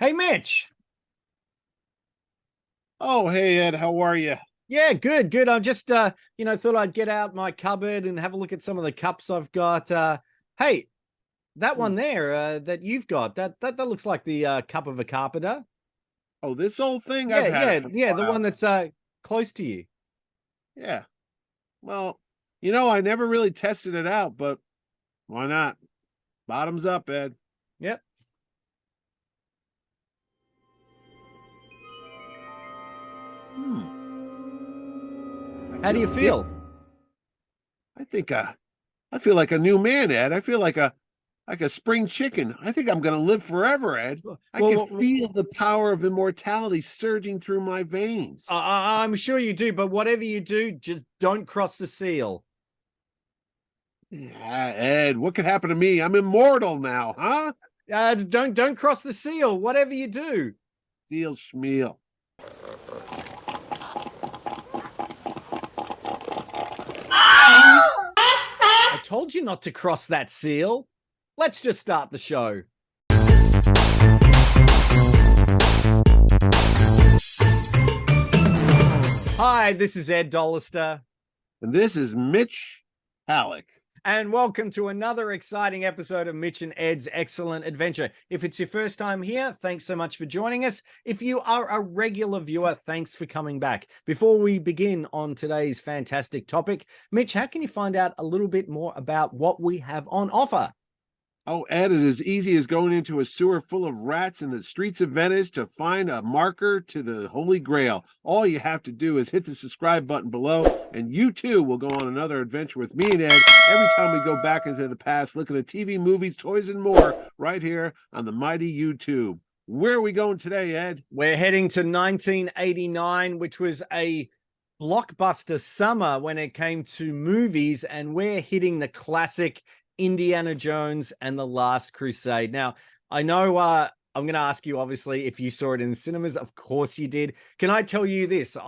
Hey, Mitch. Oh, hey Ed, how are you? Yeah, good, good. I'm just, thought I'd get out my cupboard and have a look at some of the cups I've got. Hey, that one there, that you've got, that looks like the cup of a carpenter. Oh, this old thing, Yeah, I've had it yeah, for a yeah, the one while. that's close to you. Yeah. Well, I never really tested it out, but why not? Bottoms up, Ed. Yep. Hmm. I How do feel you dick. feel? I think I feel like a new man, Ed. I feel like a spring chicken. I think I'm gonna live forever, Ed. I can Well, feel the power of immortality surging through my veins. I'm sure you do, but whatever you do, just don't cross the seal. Yeah, Ed, what could happen to me? I'm immortal now, huh? Don't cross the seal. Whatever you do. Seal schmeal. I told you not to cross that seal. Let's just start the show. Hi, this is Ed Dollister, And this is Mitch Halleck. and welcome to another exciting episode of Mitch and Ed's Excellent Adventure. If it's your first time here, thanks so much for joining us. If you are a regular viewer, thanks for coming back. Before we begin on today's fantastic topic, Mitch, how can you find out a little bit more about what we have on offer? Oh, Ed, it is easy as going into a sewer full of rats in the streets of Venice to find a marker to the Holy Grail. All you have to do is hit the subscribe button below, and you too will go on another adventure with me and Ed every time we go back into the past, looking at TV, movies, toys, and more right here on the mighty YouTube. Where are we going today, Ed? We're heading to 1989, which was a blockbuster summer when it came to movies, and we're hitting the classic Indiana Jones and the Last Crusade. Now, I know I'm going to ask you, obviously, if you saw it in the cinemas. Of course you did. Can I tell you this? In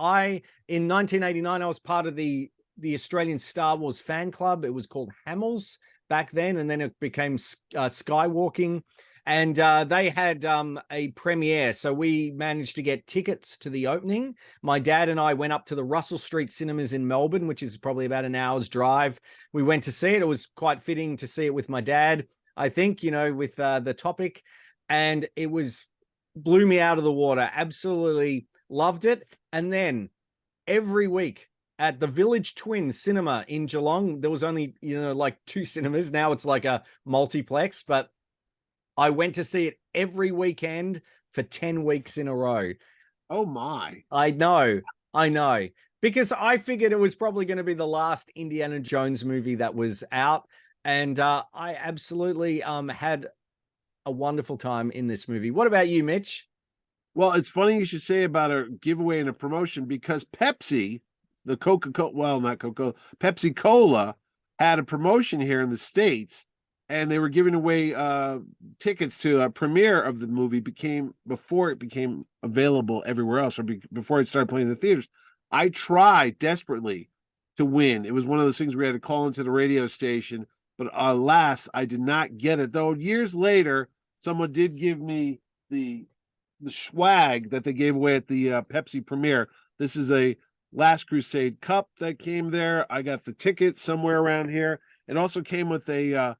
1989, I was part of the Australian Star Wars fan club. It was called Hamels back then, and then it became Skywalking. And they had a premiere. So we managed to get tickets to the opening. My dad and I went up to the Russell Street Cinemas in Melbourne, which is probably about an hour's drive. We went to see it. It was quite fitting to see it with my dad, I think, with the topic. And it blew me out of the water. Absolutely loved it. And then every week at the Village Twin Cinema in Geelong, there was only, like two cinemas. Now it's like a multiplex, but I went to see it every weekend for 10 weeks in a row. Oh, my. I know, I know. Because I figured it was probably going to be the last Indiana Jones movie that was out. And I absolutely had a wonderful time in this movie. What about you, Mitch? Well, it's funny you should say about a giveaway and a promotion because Pepsi, the Coca-Cola, well, not Coca-Cola, Pepsi Cola had a promotion here in the States, and they were giving away tickets to a premiere of the movie before it became available everywhere else, or before it started playing in the theaters. I tried desperately to win. It was one of those things where you had to call into the radio station, but alas, I did not get it. Though years later, someone did give me the swag that they gave away at the Pepsi premiere. This is a Last Crusade cup that came there. I got the ticket somewhere around here. It also came with a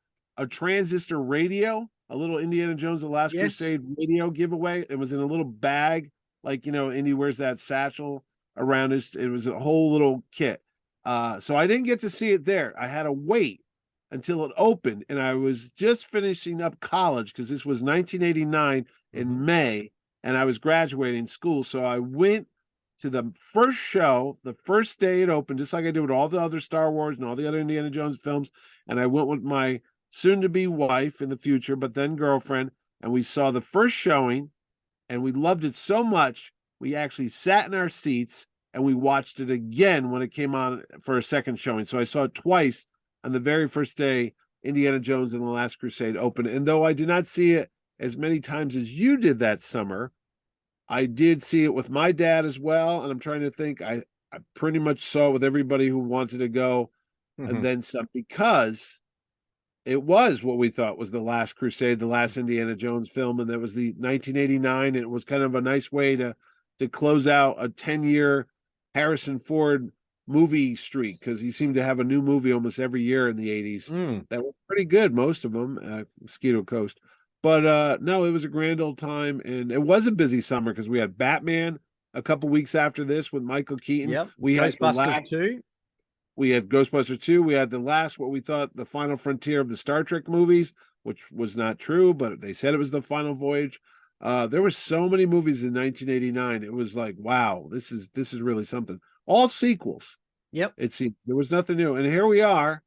transistor radio, a little Indiana Jones the Last Yes. Crusade radio giveaway. It was in a little bag, like Indy wears that satchel around it. It was a whole little kit. So I didn't get to see it there. I had to wait until it opened, and I was just finishing up college because this was 1989 in May, and I was graduating school. So I went to the first show, the first day it opened, just like I did with all the other Star Wars and all the other Indiana Jones films. And I went with my soon to be wife in the future, but then girlfriend. And we saw the first showing, and we loved it so much. We actually sat in our seats and we watched it again when it came on for a second showing. So I saw it twice on the very first day Indiana Jones and the Last Crusade opened. And though I did not see it as many times as you did that summer, I did see it with my dad as well. And I'm trying to think, I pretty much saw it with everybody who wanted to go and Mm-hmm. then some, because It was what we thought was the last Crusade, the last Indiana Jones film, and that was the 1989. And it was kind of a nice way to close out a 10-year Harrison Ford movie streak, because he seemed to have a new movie almost every year in the 80s that were pretty good, most of them, Mosquito Coast. But no, it was a grand old time, and it was a busy summer because we had Batman a couple weeks after this with Michael Keaton. Yep. We had Ghostbusters 2. We had Ghostbusters 2. We had the last, what we thought, the final frontier of the Star Trek movies, which was not true, but they said it was the final voyage. There were so many movies in 1989. It was like, wow, this is really something. All sequels. Yep. It seems there was nothing new. And here we are,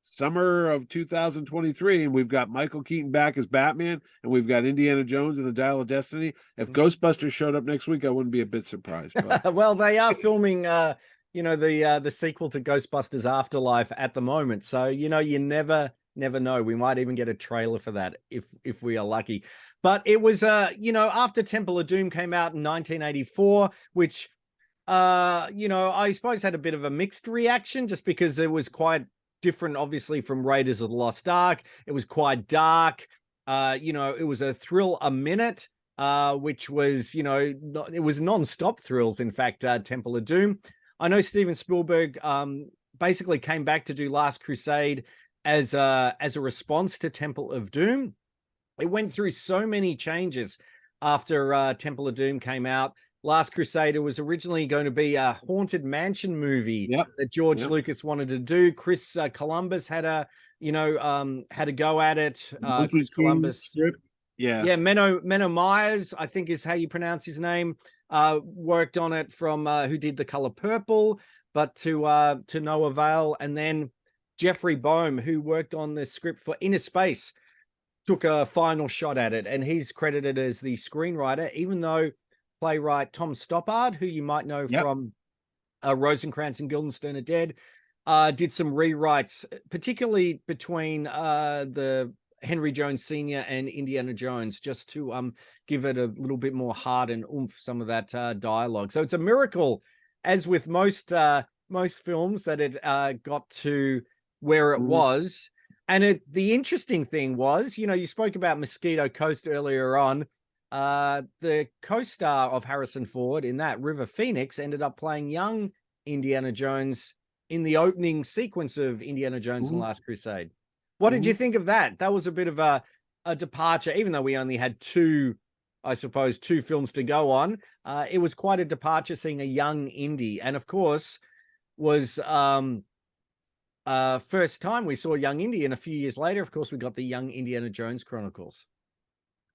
summer of 2023, and we've got Michael Keaton back as Batman, and we've got Indiana Jones and the Dial of Destiny. If Ghostbusters showed up next week, I wouldn't be a bit surprised. But... Well, they are filming the sequel to Ghostbusters Afterlife at the moment. So, you never know. We might even get a trailer for that if we are lucky. But it was after Temple of Doom came out in 1984, which I suppose had a bit of a mixed reaction, just because it was quite different, obviously, from Raiders of the Lost Ark. It was quite dark. It was a thrill a minute, which was, it was non-stop thrills. In fact, Temple of Doom. I know Steven Spielberg basically came back to do Last Crusade as a response to Temple of Doom. It went through so many changes after Temple of Doom came out. Last Crusade was originally going to be a haunted mansion movie that George Lucas wanted to do. Chris Columbus had a go at it. Chris Columbus script. Menno Myers, I think is how you pronounce his name, worked on it from who did The Color Purple, but to no avail. And then Jeffrey Boehm, who worked on the script for Inner Space, took a final shot at it, and he's credited as the screenwriter, even though playwright Tom Stoppard, who you might know from Rosencrantz and Guildenstern are Dead, did some rewrites, particularly between the Henry Jones Sr. and Indiana Jones, just to give it a little bit more heart and oomph, some of that dialogue. So it's a miracle, as with most films, that it got to where it was. And the interesting thing was, you spoke about Mosquito Coast earlier on. The co-star of Harrison Ford in that, River Phoenix, ended up playing young Indiana Jones in the opening sequence of Indiana Jones and Last Crusade. What did you think of that? That was a bit of a departure, even though we only had two films to go on. It was quite a departure seeing a young Indy. And of course, was first time we saw young Indy, and a few years later, of course, we got the Young Indiana Jones Chronicles.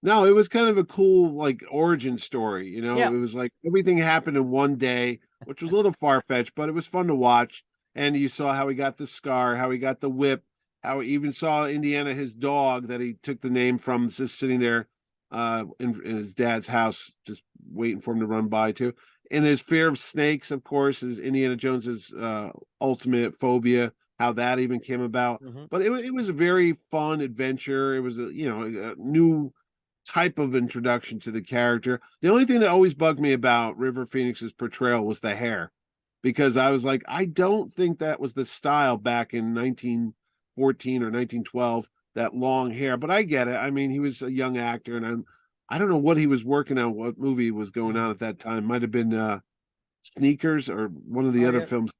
No, it was kind of a cool origin story. It was like everything happened in one day, which was a little far-fetched, but it was fun to watch. And you saw how he got the scar, how he got the whip, how he even saw Indiana, his dog that he took the name from, just sitting there in his dad's house, just waiting for him to run by too. And his fear of snakes, of course, is Indiana Jones's ultimate phobia, how that even came about. But it was a very fun adventure. It was a new type of introduction to the character. The only thing that always bugged me about River Phoenix's portrayal was the hair, because I was like, I don't think that was the style back in 1914 or 1912, that long hair. But I get it. I mean, he was a young actor, and I don't know what he was working on, what movie was going on at that time. Might have been Sneakers or one of the other films.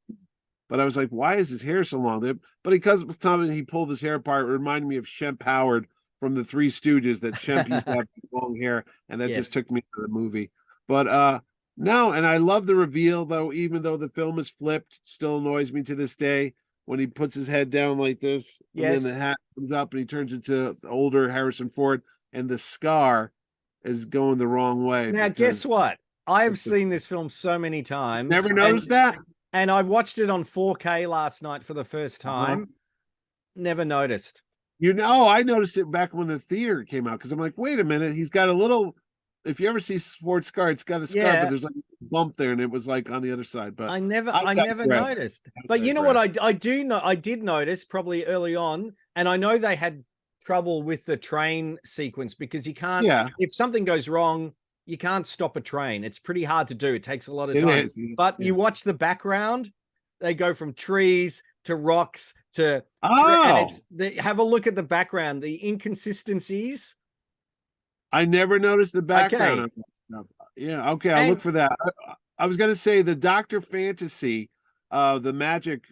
But I was like, why is his hair so long? But because of the time he pulled his hair apart, it reminded me of Shemp Howard from the Three Stooges, that Shemp used to have long hair, and that just took me to the movie. But no, and I love the reveal, though, even though the film is flipped, still annoys me to this day, when he puts his head down like this, and then the hat comes up and he turns into the older Harrison Ford, and the scar is going the wrong way. Now, guess what? I have seen this film so many times. Never noticed that? And I watched it on 4K last night for the first time. Never noticed. I noticed it back when the theater came out, because I'm like, wait a minute, he's got a little, if you ever see Ford scar, it's got a scar, but there's like a bump there, and it was like on the other side. But I never noticed. But you know what I do know, I did notice probably early on, and I know they had trouble with the train sequence, because you can't, if something goes wrong, you can't stop a train. It's pretty hard to do. It takes a lot of time. But you watch the background, they go from trees to rocks to, and Oh, it's have a look at the background, the inconsistencies. I never noticed the background Okay. on that stuff. Yeah, okay, I'll look And for that. I was gonna say the Doctor Fantasy, the magic,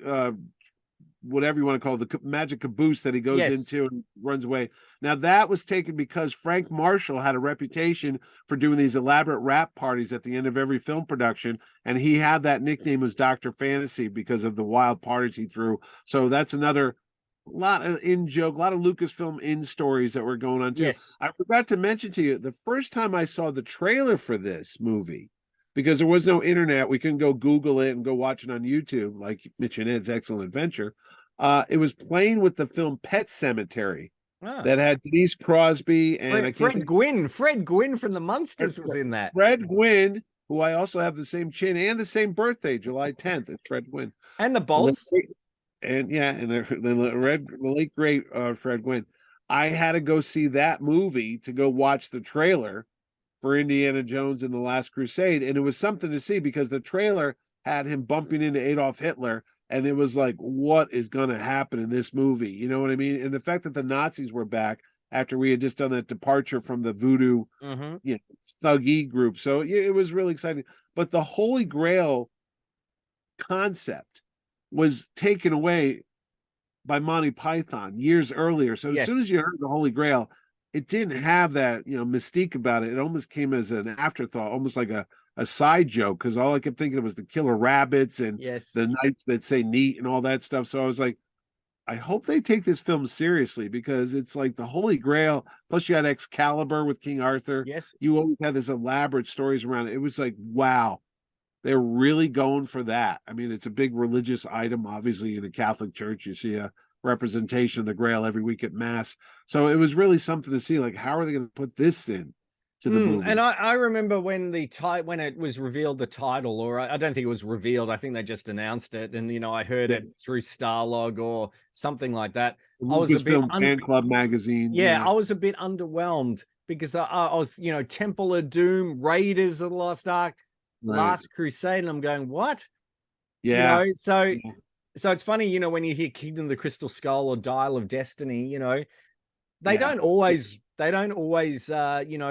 whatever you want to call it, the magic caboose that he goes yes, into and runs away. Now that was taken because Frank Marshall had a reputation for doing these elaborate rap parties at the end of every film production, and he had that nickname as Dr. Fantasy because of the wild parties he threw. So that's another lot of in joke, a lot of Lucasfilm in stories that were going on too. yes. I forgot to mention to you the first time I saw the trailer for this movie, because there was no internet, we couldn't go Google it and go watch it on YouTube like Mitch and Ed's Excellent Adventure. It was playing with the film Pet Cemetery Ah. that had Denise Crosby and I can't Fred think Gwynn. Fred Gwynn from the of Munsters was in that. Fred Gwynn, who I also have the same chin and the same birthday, July 10th. It's Fred Gwynn. And the And Bolts. the late great Fred Gwynn. I had to go see that movie to go watch the trailer for Indiana Jones and the Last Crusade, and it was something to see because the trailer had him bumping into Adolf Hitler, and it was like, what is going to happen in this movie? You know what I mean? And the fact that the Nazis were back after we had just done that departure from the voodoo, Mm-hmm. you know, thuggy group, so yeah, it was really exciting. But the Holy Grail concept was taken away by Monty Python years earlier. So as soon Yes. as you heard the Holy Grail, it didn't have that, mystique about it. It almost came as an afterthought, almost like a side joke, because all I kept thinking of was the killer rabbits and Yes. the knights that say neat and all that stuff. So I was like, I hope they take this film seriously because it's like the Holy Grail. Plus, you had Excalibur with King Arthur. Yes. You always had this elaborate stories around it. It was like, wow, they're really going for that. I mean, it's a big religious item. Obviously, in a Catholic church, you see a representation of the Grail every week at Mass. So it was really something to see. Like, how are they going to put this in to the And movie? I remember when when it was revealed the title, or I don't think it was revealed. I think they just announced it, and I heard Yeah, it through Starlog or something like that. the I was a bit Lucasfilm Fan Club magazine. yeah, Yeah, I was a bit underwhelmed because I was Temple of Doom, Raiders of the Lost Ark, right. Last Crusade, and I'm going what Yeah, so yeah. it's funny when you hear Kingdom of the Crystal Skull or Dial of Destiny, they Yeah. don't always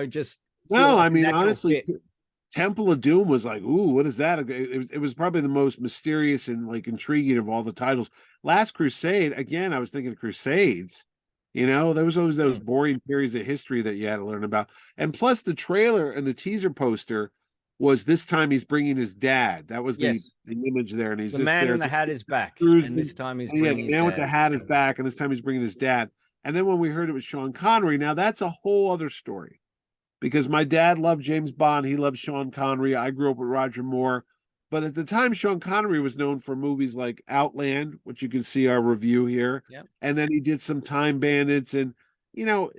just feel No, like I a mean, natural honestly, fit. Temple of Doom was like, ooh, what is that? It was probably the most mysterious and like intriguing of all the titles. Last Crusade, again, I was thinking Crusades. There was always those Mm. boring periods of history that you had to learn about. And plus, the trailer and the teaser poster was this time he's bringing his dad. That was the Yes, image there, and he's the just man there. in It's the like hat is back, and this cruising. time he's And yeah, the bringing his man with the dad. hat is back, and this time he's bringing his dad. And then when we heard it was Sean Connery, now that's a whole other story because my dad loved James Bond. He loved Sean Connery. I grew up with Roger Moore. But at the time, Sean Connery was known for movies like Outland, which you can see our review here. Yeah. And then he did some Time Bandits. And, you know,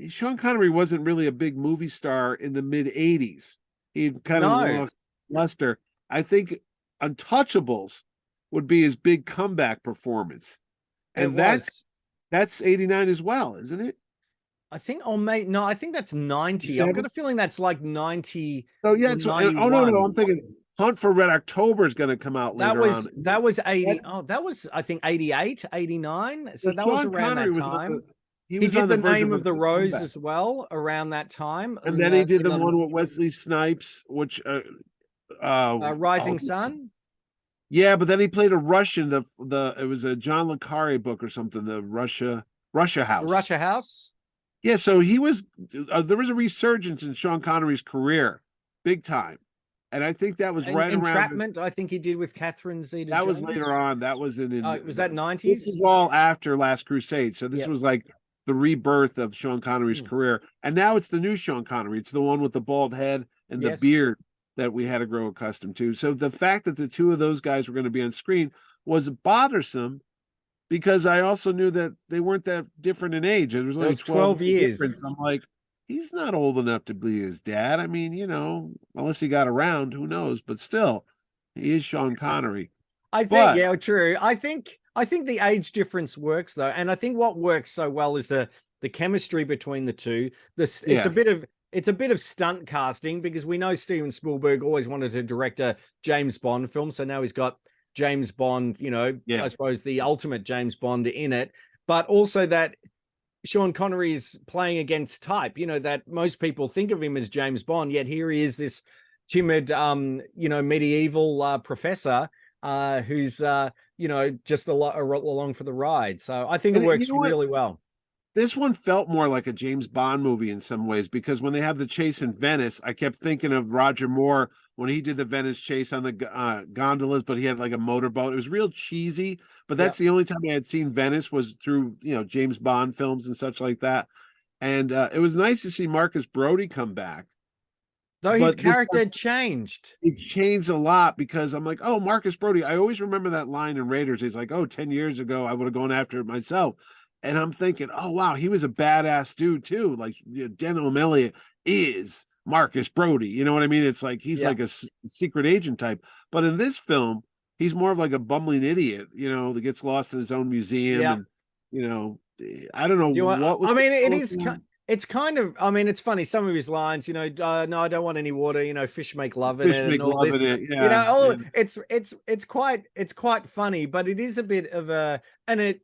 Sean Connery wasn't really a big movie star in the mid 80s. He'd kind of No, lost luster. I think Untouchables would be his big comeback performance. it And that's was. that's 89 as well, isn't it? I think, oh mate, no, I think that's 90. I've got 7? a feeling that's like 90 Oh yeah, or so oh no, 91. I'm thinking Hunt for Red October is going to come out That later was on. that was That, 80. Oh, that was I think 88, 89. So that was Sean around Connery that was time. he He was did on the the verge Name of a of the big Rose comeback, as well around that time and then he did in the the one with Wesley Snipes, which Rising Sun. yeah, but then he played a Russian. The it was a John le Carre book or something. The Russia The House. Russia House. Yeah, so he was there was a resurgence in Sean Connery's career, big time, and I think that was And right around Entrapment, I think he did with Catherine that was later Zeta-Jones. on. That was Was that this 90s? is all after Last Crusade. So this Yep. was like the rebirth of Sean Connery's Hmm. career. And now it's the new Sean Connery. It's the one with the bald head and the Yes. beard that we had to grow accustomed to. So the fact that the two of those guys were going to be on screen was bothersome because I also knew that they weren't that different in age. There was There only was 12 12 years years. difference. I'm like, he's not old enough to be his dad. I mean, unless he got around, who knows? But still, he is Sean Connery. I think, But yeah, true. I think the age difference works though, and I think what works so well is the chemistry between the two. This yeah, it's a bit of stunt casting because we know Steven Spielberg always wanted to direct a James Bond film, so now he's got James Bond, you know, Yeah. I suppose the ultimate James Bond in it, but also that Sean Connery is playing against type, you know, that most people think of him as James Bond, yet here he is, this timid, you know, medieval professor who's, you know, just a lot along for the ride. So I think it And you works know what? really well. This one felt more like a James Bond movie in some ways because when they have the chase in Venice, I kept thinking of Roger Moore when he did the Venice chase on the gondolas, but he had like a motorboat. It was real cheesy, but Yeah. that's the only time I had seen Venice was through, you know, James Bond films and such like that. And it was nice to see Marcus Brody come back, Though his but this character time had changed. it changed a lot because I'm like, oh, Marcus Brody. I always remember that line in Raiders. He's like, oh, 10 years ago, I would have gone after it myself. And I'm thinking, oh, wow, he was a badass dude, too. Like, you know, Dan O'Malley is Marcus Brody. You know what I mean? It's like he's Yeah. like a secret agent type. But in this film, he's more of like a bumbling idiot, you know, that gets lost in his own museum. Yeah. And, you know, I don't know Do you want, what was I mean, it going is, on. it's kind of, I mean, it's funny. Some of his lines, you know, no, I don't want any water, you know, fish make love in Fish it and make all love this, in it. you know, Yeah. oh, Yeah. it's quite funny, but it is a bit of a, and it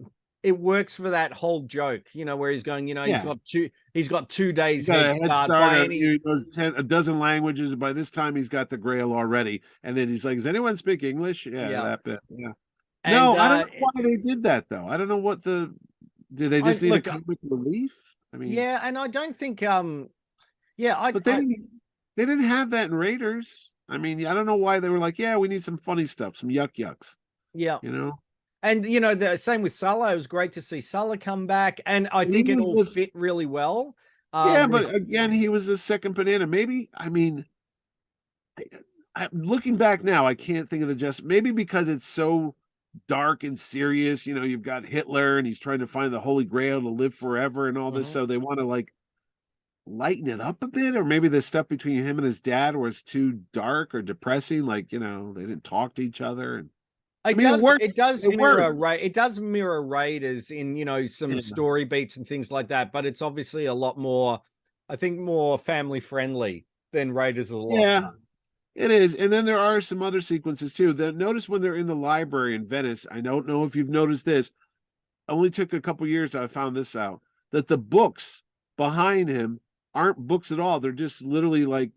works for that whole joke, you know, where he's going, you know, Yeah. he's got 2 days He's got head a head start start by on any, he knows a dozen languages. By this time, he's got the Grail already. And then he's like, "Does anyone speak English?" Yeah, yeah. that bit. Yeah. And, No, I don't know why they did that though. I don't know what the did they I just need a look, comic relief? I mean, yeah. And I don't think, yeah, but they didn't have that in Raiders. I mean, I don't know why they were like, "Yeah, we need some funny stuff, some yucks." yeah. You know, And you know, the same with Salah. It was great to see Salah come back, and I he think it was all this. fit really well. Yeah, With but again, he was the second banana. Maybe I mean, looking back now, I can't think of the just maybe because it's so dark and serious. You know, you've got Hitler and he's trying to find the Holy Grail to live forever and all this. Mhm. So they want to like lighten it up a bit, or maybe the stuff between him and his dad was too dark or depressing. Like, you know, they didn't talk to each other. And I mean, it works. It does It mirror works. it does mirror Raiders in, you know, some Yeah. story beats and things like that, but it's obviously a lot more, I think, more family friendly than Raiders of the Lost Yeah, Ark. it is. And then there are some other sequences too. That notice when they're in the library in Venice. I don't know if you've noticed this. Only took a couple years. I found this out that the books behind him aren't books at all. They're just literally like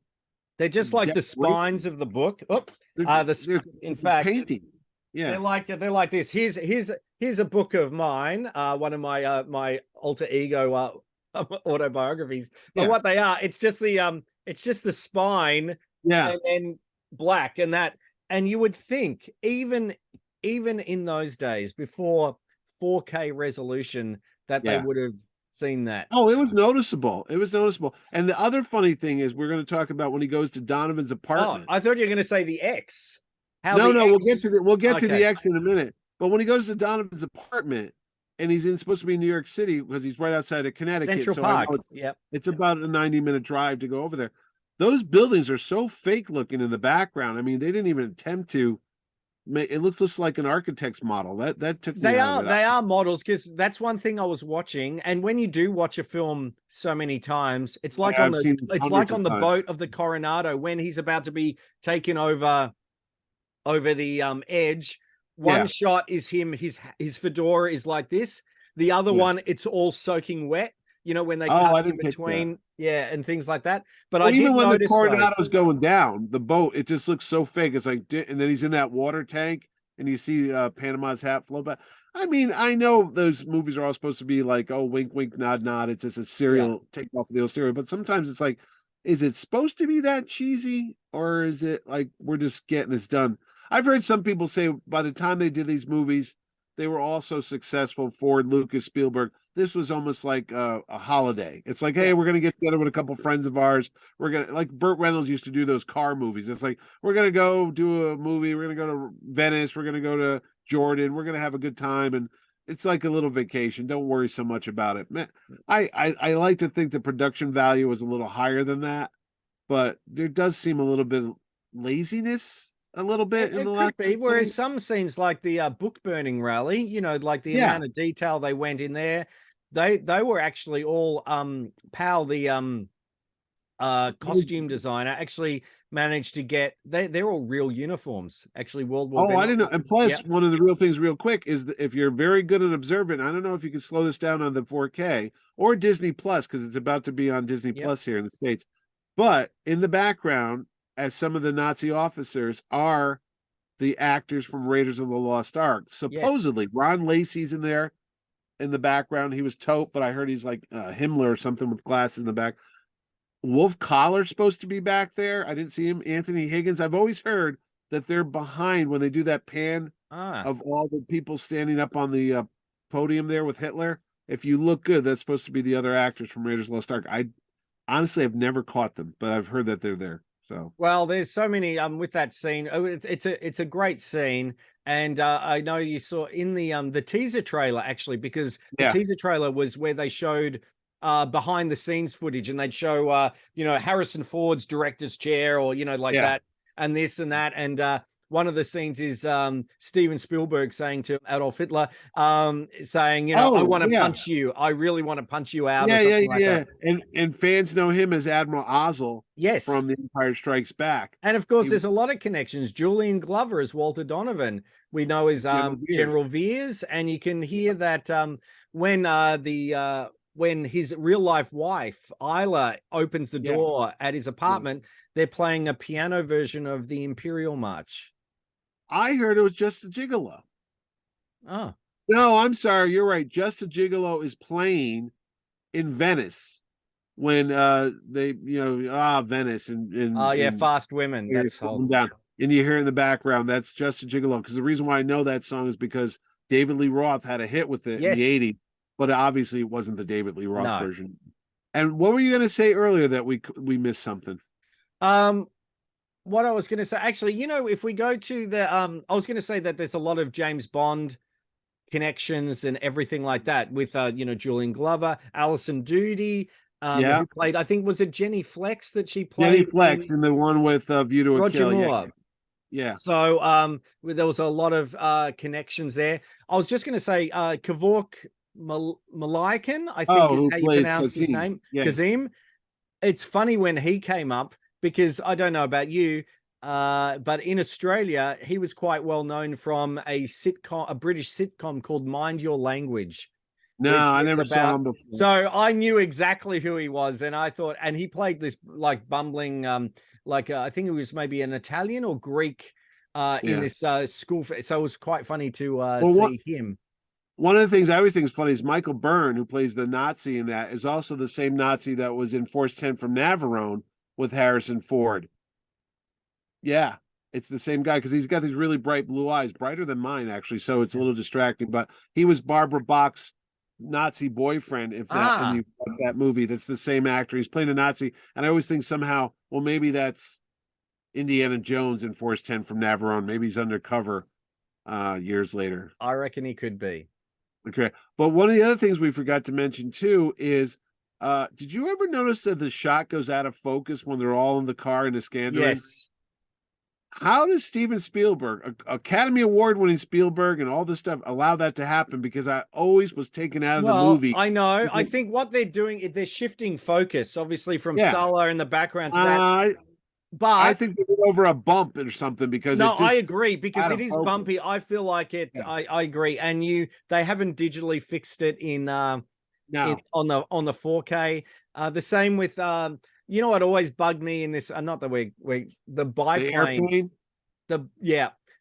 They're just like the decorations. spines of the book. Oh, They're in fact, painting. Yeah, they're like this. Here's a book of mine, one of my my alter ego autobiographies. But yeah, what they are, it's just the spine yeah, and then black and that. And you would think even in those days before 4K resolution that they yeah. would have seen that. Oh, it was noticeable. It was noticeable. And the other funny thing is, we're going to talk about when he goes to Donovan's Oh, apartment. I thought you were going to say the X. How No, the no, X. we'll get to Okay. the X in a minute. But when he goes to Donovan's apartment, and he's supposed to be in New York City because he's right outside of Connecticut, Central so I know Park. Yep. it's about a 90-minute drive to go over there. Those buildings are so fake looking in the background. I mean, they didn't even attempt to make it looks just like an architect's model. That took me out of it. They are models, because that's one thing I was watching. And when you do watch a film so many times, Yeah, I've seen this it's like hundreds of on the times. boat of the Coronado when he's about to be taken over the edge. One Yeah, shot is him, his fedora is like this. The other yeah. one, it's all soaking wet, you know, when they Oh, cut I in didn't catch that. between, yeah, and things like that. But I Well, did even when the notice those. Coronado's going down, the boat, it just looks so fake. It's like, and then he's in that water tank, and you see Panama's hat float by. I mean, I know those movies are all supposed to be like, oh, wink, wink, nod, nod. It's just a Yeah. serial take off the old serial, but sometimes it's like, is it supposed to be that cheesy, or is it like we're just getting this done? I've heard some people say by the time they did these movies, they were all so successful. Ford, Lucas, Spielberg. This was almost like a holiday. It's like, Yeah. hey, we're gonna get together with a couple friends of ours. We're gonna like Burt Reynolds used to do those car movies. It's like we're gonna go do a movie. We're gonna go to Venice. We're gonna go to Jordan. We're gonna have a good time, and it's like a little vacation. Don't worry so much about it. Man, I like to think the production value was a little higher than that, but there does seem a little bit of laziness, a little bit in the It could last. be. I'd say. Whereas some scenes like the book burning rally, you know, like the Yeah, amount of detail they went in there, they were actually all Pal, costume designer actually managed to get they're all real uniforms, actually. World War. Oh, I didn't know. And plus, Yep. one of the real things, real quick, is that if you're very good and observant, I don't know if you can slow this down on the 4K or Disney Plus, because it's about to be on Disney Yep. Plus here in the States. But in the background, as some of the Nazi officers are the actors from Raiders of the Lost Ark. Supposedly, yes. Ron Lacey's in there in the background. He was Tope, but I heard he's like Himmler or something with glasses in the back. Wolf Collar's supposed to be back there. I didn't see him. Anthony Higgins. I've always heard that they're behind when they do that pan of all the people standing up on the podium there with Hitler. If you look good, that's supposed to be the other actors from Raiders of the Lost Ark. I honestly have never caught them, but I've heard that they're there. So, well, there's so many with that scene. Oh, it's a great scene, and I know you saw in the teaser trailer, actually, because the teaser trailer was where they showed behind the scenes footage, and they'd show Harrison Ford's director's chair, or like that, and this and that, and one of the scenes is Steven Spielberg saying to Adolf Hitler, saying, I want to punch you. I really want to punch you out. That. And fans know him as Admiral Ozzel. Yes. From The Empire Strikes Back. And of course, there's a lot of connections. Julian Glover as Walter Donovan, we know as General Veers. And you can hear that when his real life wife, Isla, opens the door at his apartment, they're playing a piano version of the Imperial March. I heard it was Just a Gigolo. Oh. No, I'm sorry. You're right. Just a Gigolo is playing in Venice when they, Venice and Fast Women. That's them down. And you hear in the background, that's Just a Gigolo. Because the reason why I know that song is because David Lee Roth had a hit with it in the 80s, but obviously it wasn't the David Lee Roth version. And what were you going to say earlier that we missed something? What I was going to say, actually, if we go to the, I was going to say that there's a lot of James Bond connections and everything like that with, Julian Glover, Alison Doody, who played, I think, was it Jenny Flex that she played? Jenny Flex in the one with View to a Roger Kill. Moore. Yeah. So there was a lot of connections there. I was just going to say Kevork Malayakan, I think is how you pronounce his name. Yeah. Kazim. It's funny when he came up, because I don't know about you, but in Australia, he was quite well known from a British sitcom called Mind Your Language. No, I never saw him before. So I knew exactly who he was, and I thought, and he played this like bumbling, I think it was maybe an Italian or Greek in this school. So it was quite funny to see him. One of the things I always think is funny is Michael Byrne, who plays the Nazi in that, is also the same Nazi that was in Force 10 from Navarone with Harrison Ford. Yeah, it's the same guy, because he's got these really bright blue eyes, brighter than mine, actually, so it's a little distracting. But he was Barbara Bach's Nazi boyfriend, if that and you watch that movie. That's the same actor. He's playing a Nazi, and I always think somehow, well, maybe that's Indiana Jones in Force 10 from Navarone. Maybe he's undercover years later. I reckon he could be. Okay. But one of the other things we forgot to mention too is, did you ever notice that the shot goes out of focus when they're all in the car in the Scandinavian? Yes. How does Steven Spielberg, Academy Award winning Spielberg and all this stuff, allow that to happen? Because I always was taken out of the movie. I know. I think what they're doing, they're shifting focus, obviously, from Sala in the background to that. But I think they went over a bump or something, because I agree, because it is bumpy. I feel like it. Yeah. I agree, and they haven't digitally fixed it on the 4K. The same with what always bugged me in this. Not that we the biplane.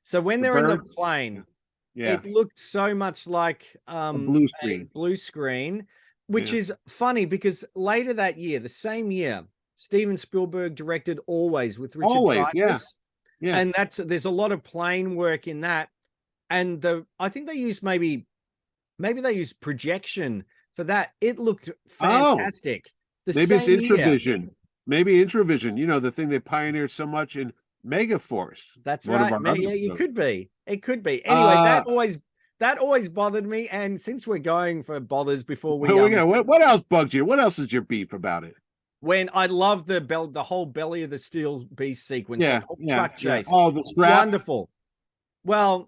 So when they're in the plane, it looked so much like a blue screen, which is funny, because later that year, the same year, Steven Spielberg directed Always with Richard Dreyfuss. Yeah. And there's a lot of plane work in that. And I think they used maybe they used projection for that. It looked fantastic. Maybe it's Intravision. Maybe Intravision, the thing they pioneered so much in Megaforce. That's right. It could be. It could be. Anyway, that always bothered me. And since we're going for bothers before we what else bugged you? What else is your beef about it? When I love the whole Belly of the Steel Beast sequence, truck chase. Oh, the strap. Wonderful. Well,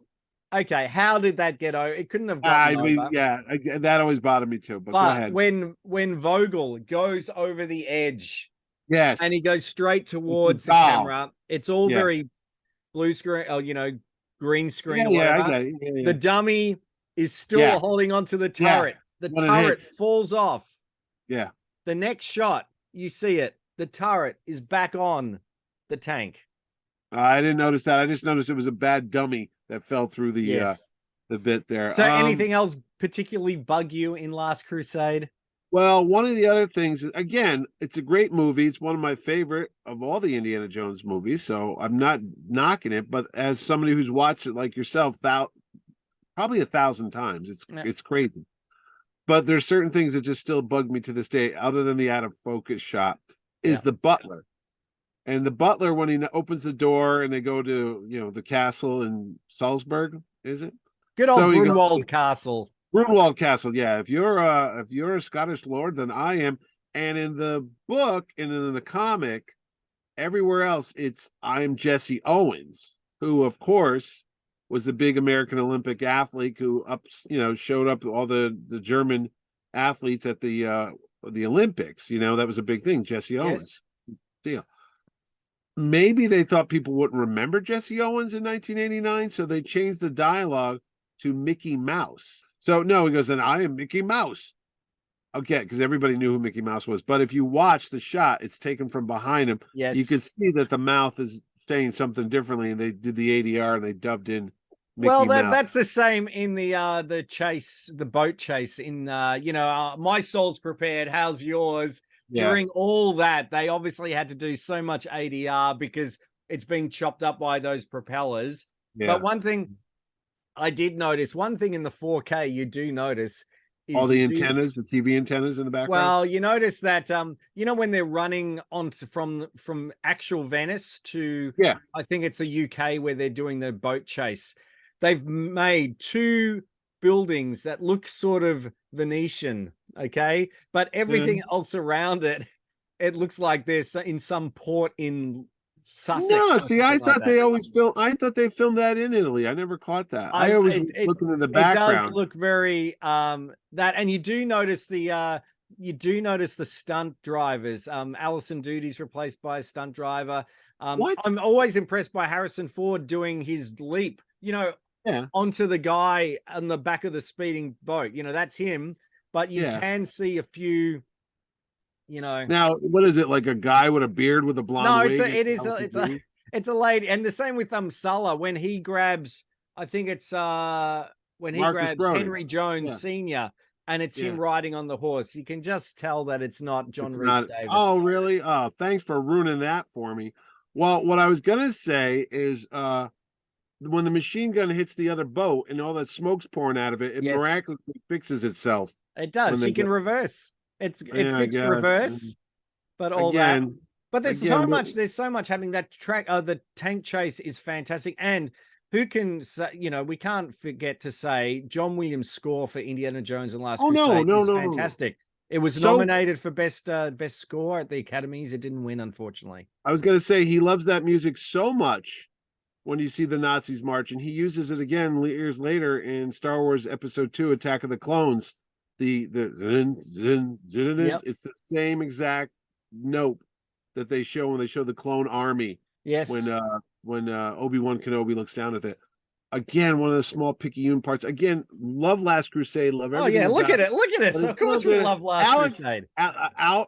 okay, how did that get over? It couldn't have gotten over. Yeah, that always bothered me too. But go ahead. When Vogel goes over the edge and he Yes. goes straight It's a towards the doll. camera. It's all Yeah. very blue screen, or green screen Yeah, or yeah, I whatever. got it. Yeah, The yeah. dummy is still Yeah. holding onto the Yeah. turret. The When it turret hits. falls off. Yeah. The next shot, you see it. The turret is back on the tank. I didn't notice that. I just noticed it was a bad dummy that fell through Yes. the bit there. So anything else particularly bug you in Last Crusade? Well, one of the other things is, again, it's a great movie. It's one of my favorite of all the Indiana Jones movies, so I'm not knocking it. But as somebody who's watched it like yourself, probably 1,000 times, Yeah. it's crazy. But there's certain things that just still bug me to this day, other than the out of focus shot, is Yeah. the butler. And the butler, when he opens the door and they go to the castle in Salzburg, is it? Good So old he goes, Brunwald Castle. Grunwald Castle. Yeah, if you're a Scottish lord, then I am. And in the book and in the comic, everywhere else, it's I'm Jesse Owens, who of course was the big American Olympic athlete who showed up all the German athletes at the Olympics. That was a big thing. Jesse Owens. Yes. Deal. Maybe they thought people wouldn't remember Jesse Owens in 1989, so they changed the dialogue to Mickey Mouse. So no, he goes, and I am Mickey Mouse. Okay, because everybody knew who Mickey Mouse was. But if you watch the shot, it's taken from behind him. Yes. You can see that the mouth is saying something differently, and they did the ADR and they dubbed in Mickey Well, Mouse. that's the same in the chase, the boat chase. In my soul's prepared. How's yours? Yeah. During all that, they obviously had to do so much ADR because it's being chopped up by those propellers. Yeah. But one thing I did notice, one thing in the 4K you do notice is all the antennas, the TV antennas in the background. Well, you notice that when they're running onto from actual Venice to I think it's the UK where they're doing the boat chase. They've made two buildings that look sort of Venetian, okay? But everything else around it, it looks like they're in some port in Sussex. No, see, I thought they always film. I thought they filmed that in Italy. I never caught that. I always looking in the background. It does look very that, and you do notice the stunt drivers. Alison Doodie's replaced by a stunt driver. What? I'm always impressed by Harrison Ford doing his leap, onto the guy on the back of the speeding boat. That's him, but you can see a few. Now, what is it, like a guy with a beard with a blonde wig? No, it's a lady, and the same with Sulla when he grabs. I think it's when he grabs Brody. Henry Jones Sr. and it's him riding on the horse. You can just tell that it's not John Rhys Davis. Oh, really? Oh, thanks for ruining that for me. Well, what I was gonna say is when the machine gun hits the other boat and all that smoke's pouring out of it, it miraculously fixes itself. It does. She can reverse. It fixed reverse, but all again, that. But there's so much. There's so much happening. That track, the tank chase is fantastic. And who can say? We can't forget to say John Williams' score for Indiana Jones and Last Crusade is fantastic. It was nominated for best score at the Academies. It didn't win, unfortunately. I was going to say he loves that music so much. When you see the Nazis march, and he uses it again years later in Star Wars Episode 2, Attack of the Clones. It's the same exact note that they show when they show the clone army. Yes. When Obi-Wan Kenobi looks down at it. Again, one of the small picayune parts. Again, love Last Crusade. Love everything. Oh yeah, look at it. So of course we love Last Crusade. I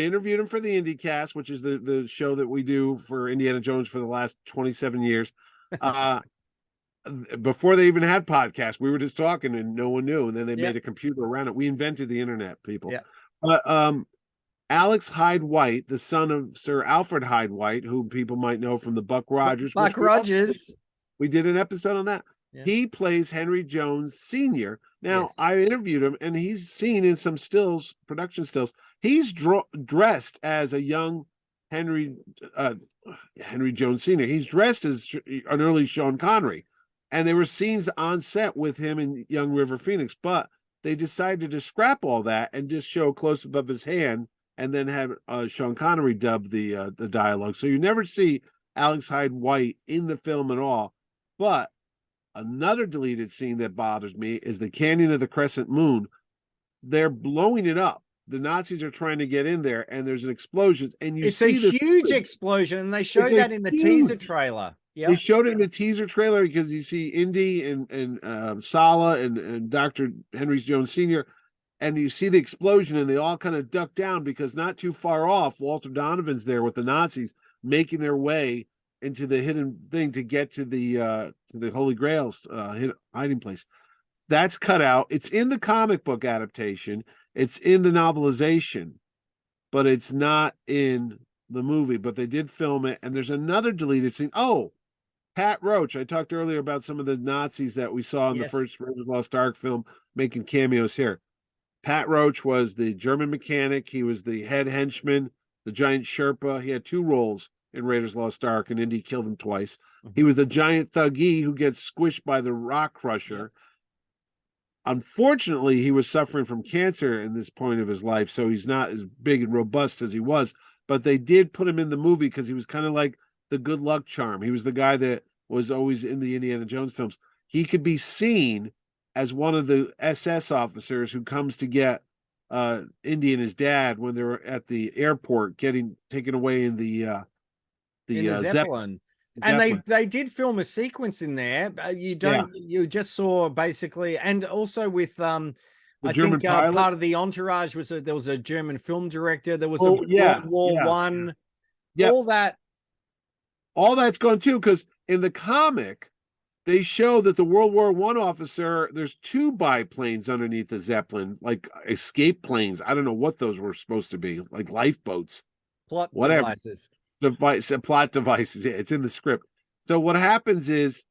interviewed him for the Indy cast, which is the show that we do for Indiana Jones for the last 27 years. Before they even had podcasts, we were just talking and no one knew. And then they made a computer around it. We invented the internet, people. Yeah. But Alex Hyde White, the son of Sir Alfred Hyde White, who people might know from the Buck Rogers. Buck Rogers. We did an episode on that. Yeah. He plays Henry Jones Sr. Now, I interviewed him, and he's seen in some stills, production stills. He's dressed as a young Henry Jones Sr. He's dressed as an early Sean Connery. And there were scenes on set with him in Young River Phoenix, but they decided to scrap all that and just show close up of his hand and then have Sean Connery dub the dialogue. So you never see Alex Hyde White in the film at all. But another deleted scene that bothers me is the Canyon of the Crescent Moon. They're blowing it up. the Nazis are trying to get in there, and there's an explosion, and you It's a see the huge explosion, and they showed it's a that in the teaser huge. trailer. They Yeah. showed it in the teaser trailer because you see Indy and Sala and Dr. Henry Jones Sr. and you see the explosion, and they all kind of duck down because not too far off, Walter Donovan's there with the Nazis making their way into the hidden thing to get to the Holy Grail's hiding place. That's cut out. It's in the comic book adaptation. It's in the novelization, but it's not in the movie. But they did film it, and there's another deleted scene. Oh, Pat Roach. I talked earlier about some of the Nazis that we saw in the Yes. first Raiders of the Lost Ark film making cameos here. Pat Roach was the German mechanic. He was the head henchman, the giant Sherpa. He had two roles in Raiders of the Lost Ark, and Indy killed him twice. He was the giant thuggee who gets squished by the rock crusher. Unfortunately, he was suffering from cancer in this point of his life, so he's not as big and robust as he was. But they did put him in the movie because he was kind of like the good luck charm. He was the guy that was always in the Indiana Jones films. He could be seen as one of the SS officers who comes to get Indy and his dad when they're at the airport getting taken away in the Zeppelin. And they did film a sequence in there. You just saw basically, and also with I German think pilot? part of the entourage was there was a German film director. There was a World War One. Yep. All that's gone too, because in the comic, they show that the World War I officer, there's two biplanes underneath the Zeppelin, like escape planes. I don't know what those were supposed to be, like lifeboats. plot Plot devices. Yeah, it's in the script. So what happens is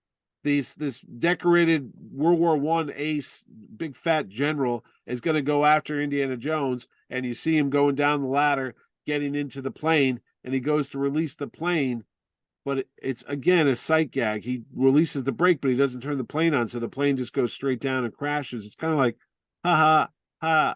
this decorated World War I ace, big fat general, is going to go after Indiana Jones, and you see him going down the ladder, getting into the plane, and he goes to release the plane, but it's again a sight gag. He releases the brake, but he doesn't turn the plane on, so the plane just goes straight down and crashes. It's kind of like, ha ha ha.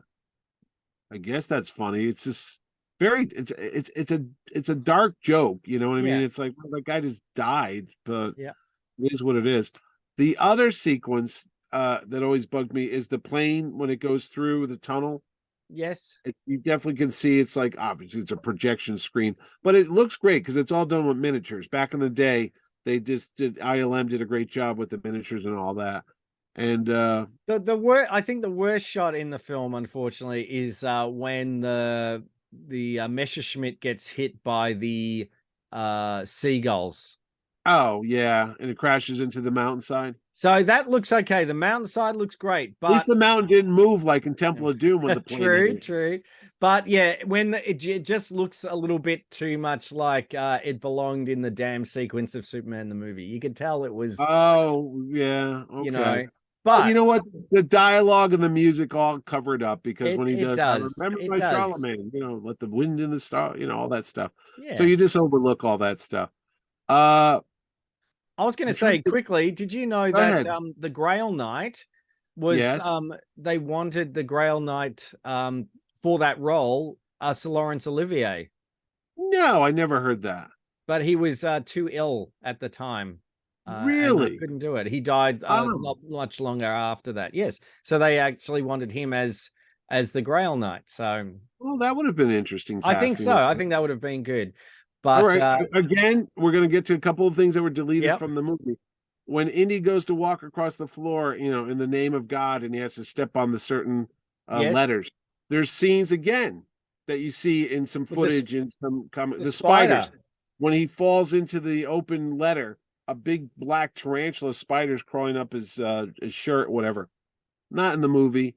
I guess that's funny. It's just it's a dark joke, you know what I mean? It's like, well, that guy just died, but it is what it is. The other sequence that always bugged me is the plane when it goes through the tunnel. Yes. You definitely can see it's like, obviously it's a projection screen, but it looks great because it's all done with miniatures. Back in the day, they just did ILM did a great job with the miniatures and all that. And I think the worst shot in the film, unfortunately, is when the Messerschmitt gets hit by the seagulls. Oh yeah, and it crashes into the mountainside. So that looks okay. The mountainside looks great, but at least the mountain didn't move like in Temple of Doom when the plane true. But yeah, when it just looks a little bit too much like it belonged in the damn sequence of Superman the movie. You could tell it was. Oh yeah, okay. You know, but you know what? The dialogue and the music all covered up because when he does, I remember my Charlemagne, you know, let the wind in the star, you know, all that stuff. Yeah. So you just overlook all that stuff. I was going to say quickly, did you know that the Grail Knight was they wanted the Grail Knight for that role, Sir Laurence Olivier? No, I never heard that. But he was too ill at the time. Really? Couldn't do it. He died not much longer after that. Yes. So they actually wanted him as the Grail Knight. So well, that would have been interesting. I think so. I think that would have been good. But all right, again, we're going to get to a couple of things that were deleted from the movie. When Indy goes to walk across the floor, you know, in the name of God, and he has to step on the certain letters. There's scenes again that you see in some footage in some the spiders. When he falls into the open letter, a big black tarantula spider's crawling up his shirt, whatever. Not in the movie.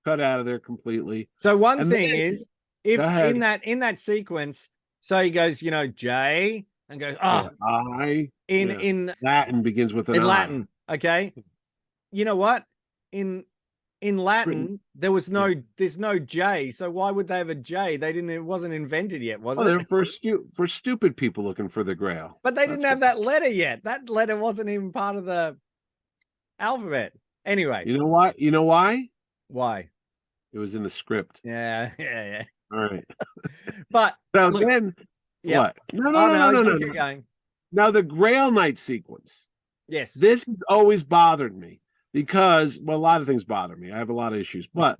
Cut out of there completely. So one thing is, if in that sequence. So he goes, you know, J, and goes, I. In Latin begins with an in Latin, okay. You know what? In Latin, there's no J. So why would they have a J? It wasn't invented yet, was it? They're for stupid people looking for the Grail. But they didn't have that letter yet. That letter wasn't even part of the alphabet. Anyway. You know what? You know why? Why? It was in the script. Yeah. All right. But so then what? No. Keep going. Now the Grail Knight sequence. Yes. This has always bothered me because, well, a lot of things bother me. I have a lot of issues, but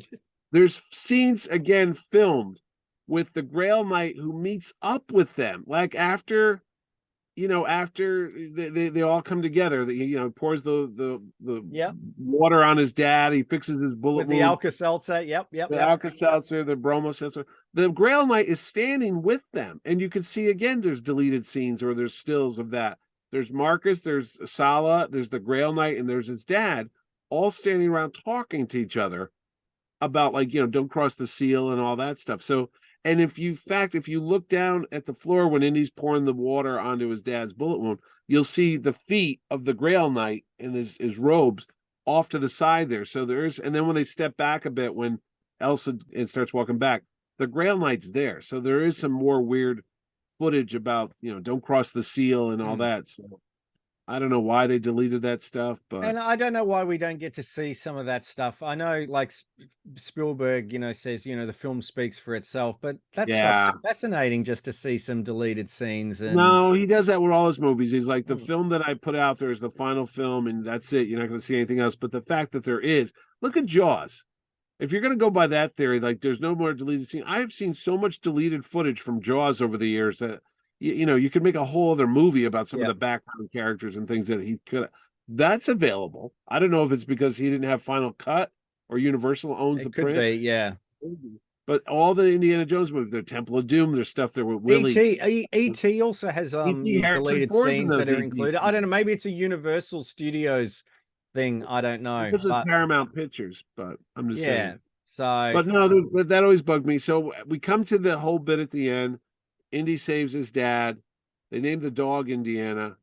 There's scenes again filmed with the Grail Knight who meets up with them, like after after they all come together, that pours the Yep. water on his dad, he fixes his bullet With the wound, Alka-Seltzer. Yep. the Alka-Seltzer, the Bromo-Seltzer. The Grail Knight is standing with them, and you can see again there's deleted scenes or there's stills of that. There's Marcus, there's Sala, there's the Grail Knight, and there's his dad, all standing around talking to each other about, like, don't cross the seal and all that stuff. So, and if you look down at the floor when Indy's pouring the water onto his dad's bullet wound, you'll see the feet of the Grail Knight in his robes off to the side there. So and then when they step back a bit, when Elsa starts walking back, the Grail Knight's there. So there is some more weird footage about, don't cross the seal and all that. So I don't know why they deleted that stuff, but and I don't know why we don't get to see some of that stuff. I know, like Spielberg, says, the film speaks for itself, but that stuff's fascinating just to see some deleted scenes. And no, he does that with all his movies. He's like, the film that I put out there is the final film, and that's it. You're not going to see anything else. But the fact that there is, look at Jaws. If you're going to go by that theory, like there's no more deleted scene. I've seen so much deleted footage from Jaws over the years that you could make a whole other movie about some of the background characters and things that he could. That's available. I don't know if it's because he didn't have final cut or Universal owns the print. Could be, yeah. But all the Indiana Jones movies, their Temple of Doom, there's stuff there with Willie. E.T. also has deleted scenes that are included. I don't know. Maybe it's a Universal Studios thing. I don't know. This is Paramount Pictures, but I'm just saying. So, but no, that always bugged me. So we come to the whole bit at the end. Indy saves his dad. They name the dog Indiana.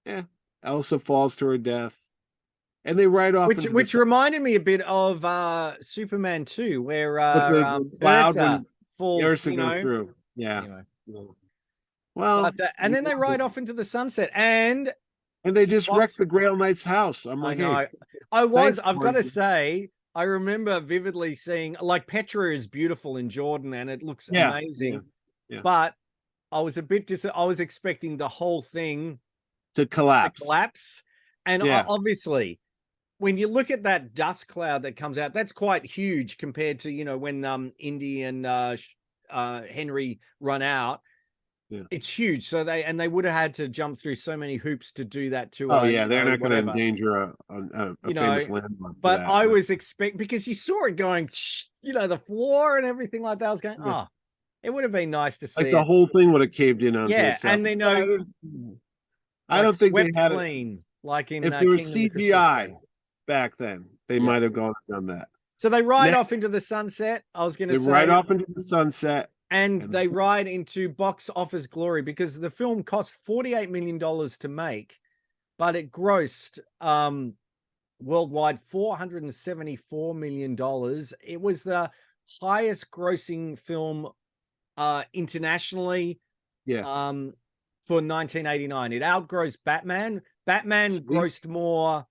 Yeah, Elsa falls to her death, and they ride off. Which reminded me a bit of Superman 2, where the cloud Ursa falls, Ursa goes through. Yeah. Anyway. Well, but, and then they ride off into the sunset, and they just wrecked the Grail Knight's house. I'm like, hey, I've got to say, I remember vividly seeing, like, Petra is beautiful in Jordan, and it looks amazing. Yeah. But I was a bit I was expecting the whole thing to collapse. And obviously, when you look at that dust cloud that comes out, that's quite huge compared to, when Indy and Henry run out. Yeah. It's huge. So they would have had to jump through so many hoops to do that too. They're not going to endanger a famous landmark. But I was because you saw it going, the floor and everything like that. I was going, it would have been nice to see. Like the whole thing would have caved in on itself. And they know. I don't think they had clean, like in if there was CGI back then, they might have gone and done that. So they ride off into the sunset. I was going to say they ride off into the sunset, and they ride into box office glory because the film cost $48 million to make, but it grossed worldwide $474 million. It was the highest grossing film internationally. For 1989, it outgrows Batman. Batman grossed more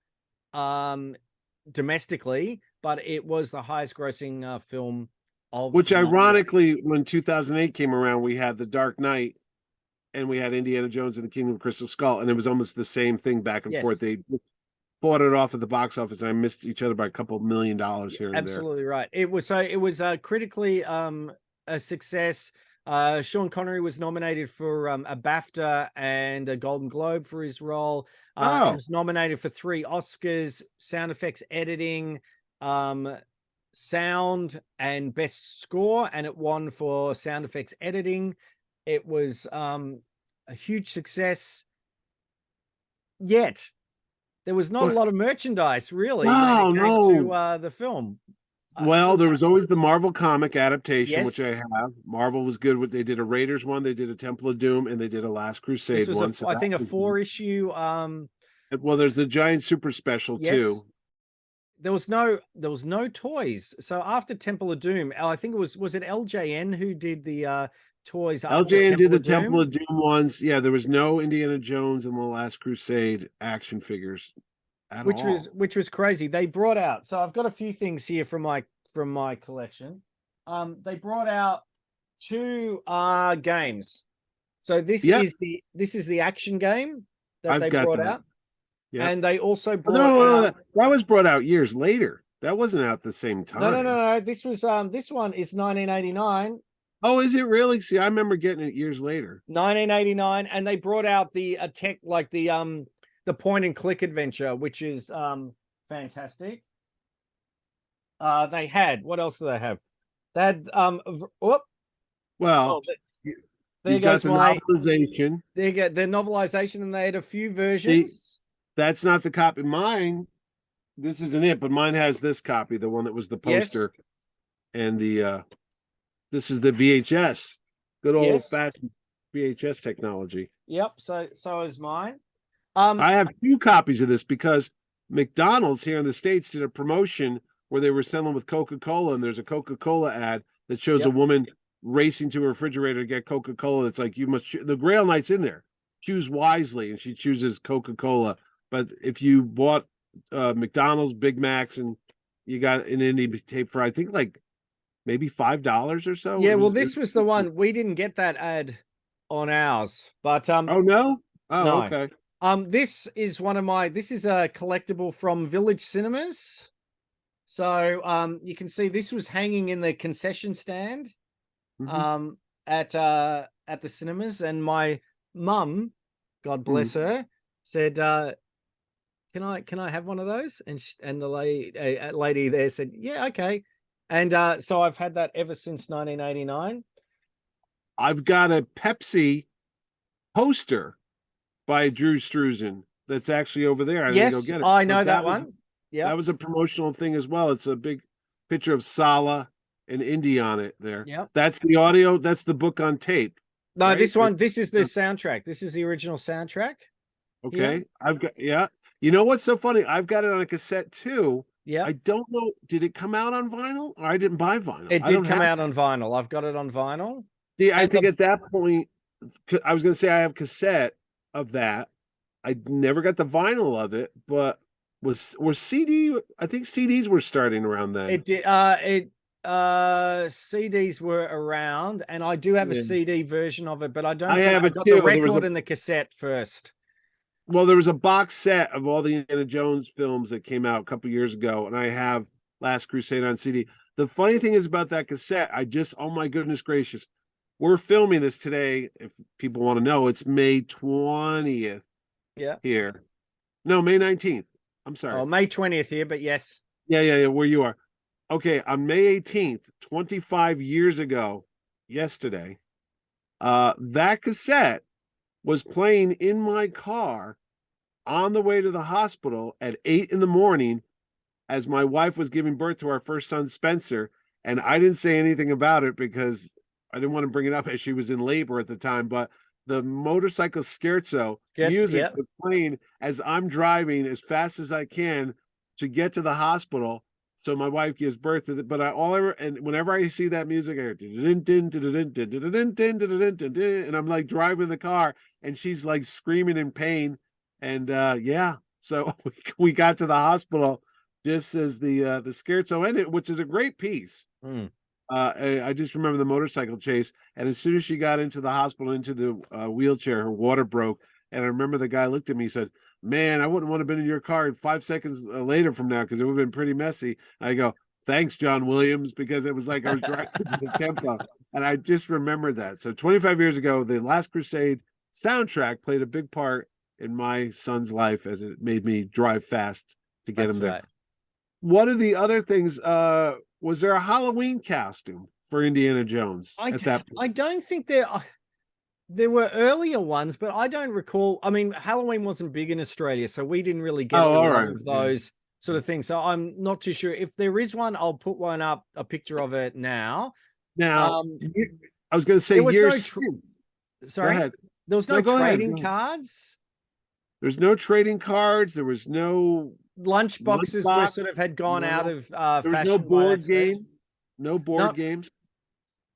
domestically, but it was the highest grossing film of which ironically when 2008 came around, we had The Dark Knight and we had Indiana Jones and the Kingdom of Crystal Skull, and it was almost the same thing back and forth. They fought it off at the box office, and I missed each other by a couple $1 million here and absolutely there. Right. It was critically a success. Sean Connery was nominated for a BAFTA and a Golden Globe for his role. He was nominated for 3 Oscars, sound effects editing, sound, and best score, and it won for sound effects editing. It was a huge success. Yet there was not a lot of merchandise really to the film. Well, there was always the Marvel comic adaptation, which I have. Marvel was good. They did a Raiders one, they did a Temple of Doom, and they did a Last Crusade one. I think a 4-issue. Well, there's the giant super special too. There was no toys. So after Temple of Doom, I think it was it LJN who did the toys. LJN did the Temple of Doom ones. Yeah, there was no Indiana Jones and the Last Crusade action figures. Which was crazy. They brought out, so I've got a few things here from my collection. They brought out 2 games. So this is the action game that they brought out. Yeah. And they also brought out... that was brought out years later. That wasn't out at the same No, no, no, time. no. This was this one is 1989. Oh, is it really? See, I remember getting it years later. 1989, and they brought out the tech like the point and click adventure, which is fantastic. They had what else do they have? They had whoop, Well, oh, you, there you've got goes the my novelization. there get their novelization, and they had a few See, versions. that's not the copy. Mine, this isn't it, but mine has this copy, the one that was the Yes, poster, and the this is the VHS. Good old yes, fashioned VHS technology. yep. So is mine. I have two copies of this because McDonald's here in the States did a promotion where they were selling with Coca-Cola, and there's a Coca-Cola ad that shows a Yep. woman racing to a refrigerator to get Coca-Cola. It's like you must the Grail Knight's in there. Choose wisely, and she chooses Coca-Cola. But if you bought McDonald's Big Macs and you got an Indy tape for I think like maybe $5 or so. Yeah, well, this was the one we didn't get that ad on ours, but Oh no. Oh, no. okay. This is one of my this is a collectible from Village Cinemas. So you can see this was hanging in the concession stand Mhm. at the cinemas, and my mum, God bless her, said can I have one of those? And the lady there said, yeah, okay. And so I've had that ever since 1989. I've got a Pepsi poster by Drew Struzan that's actually over there. I didn't go Yes, get it, I know but that one. that Yep. was a promotional thing as well. It's a big picture of Sala and Indy on it there. Yep. That's the audio. That's the book on tape, No, right? this is the soundtrack. This is the original soundtrack here. Okay. I've got, yeah. You know what's so funny? I've got it on a cassette too. I Yep. don't know. Did it come out on vinyl or I didn't buy vinyl? It I did don't come have. out on vinyl. I've got it on vinyl. See, I And think at that point, I was going to say I have cassette of that. I never got the vinyl of it, but were CD? I think CDs were starting around then. it did CDs were around, and I do have a Yeah. CD version of it, but I don't I think have I it got too. the record and the cassette first. Well, there was a box set of all the Indiana Jones films that came out a couple years ago, and I have Last Crusade on CD. The funny thing is about that cassette, oh my goodness gracious, we're filming this today. If people want to know, it's May 20th Yeah. here. No, May 19th. I'm sorry. Oh, May 20th here, but yes. Yeah, where you are. Okay, on May 18th, 25 years ago, yesterday, that cassette was playing in my car on the way to the hospital at 8 in the morning as my wife was giving birth to our first son, Spencer. And I didn't say anything about it because I didn't want to bring it up as she was in labor at the time. But the motorcycle scherzo music Yep. was playing as I'm driving as fast as I can to get to the hospital. So my wife gives birth to it. But and whenever I see that music, I hear and I'm like driving the car and she's like screaming in pain. And yeah, so we got to the hospital just as the scherzo ended, which is a great piece. Mm. I just remember the motorcycle chase, and as soon as she got into the hospital, into the wheelchair, her water broke, and I remember the guy looked at me and said, "Man, I wouldn't want to have been in your car 5 seconds later from now because it would have been pretty messy." I go, "Thanks, John Williams," because it was like I was driving to the tempo, and I just remembered that. So 25 years ago, the Last Crusade soundtrack played a big part in my son's life as it made me drive fast to get him there. Right. What are the other things? Was there a Halloween costume for Indiana Jones at that point? I don't think there were earlier ones, but I don't recall. I mean, Halloween wasn't big in Australia, so we didn't really get a lot of those sort of things. So I'm not too sure. If there is one, I'll put one up, a picture of it now. Now, I was going to say years. Sorry, go ahead. There was no trading cards. There's no trading cards. There was no lunch boxes were sort of had gone out of there was fashion. No board game. No board games.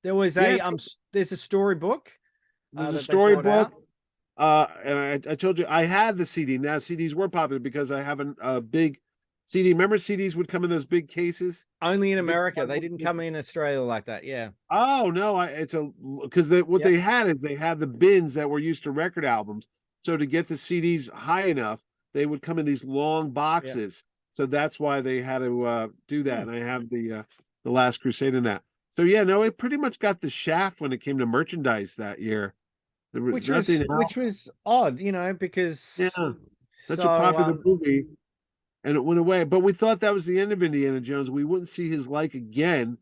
There was there's a storybook. There's a storybook. And I told you I had the CD. Now CDs were popular because I have a big CD. Remember CDs would come in those big cases? Only in America. They didn't come in Australia like that. Yeah. Oh no, they had is they had the bins that were used to record albums. So to get the CDs high enough, they would come in these long boxes. So that's why they had to do that. And I have the Last Crusade in that. So yeah, no, it pretty much got the shaft when it came to merchandise that year. There was nothing else. Which was odd, Yeah, because such a so popular movie, and it went away. But we thought that was the end of Indiana Jones. We wouldn't see his like again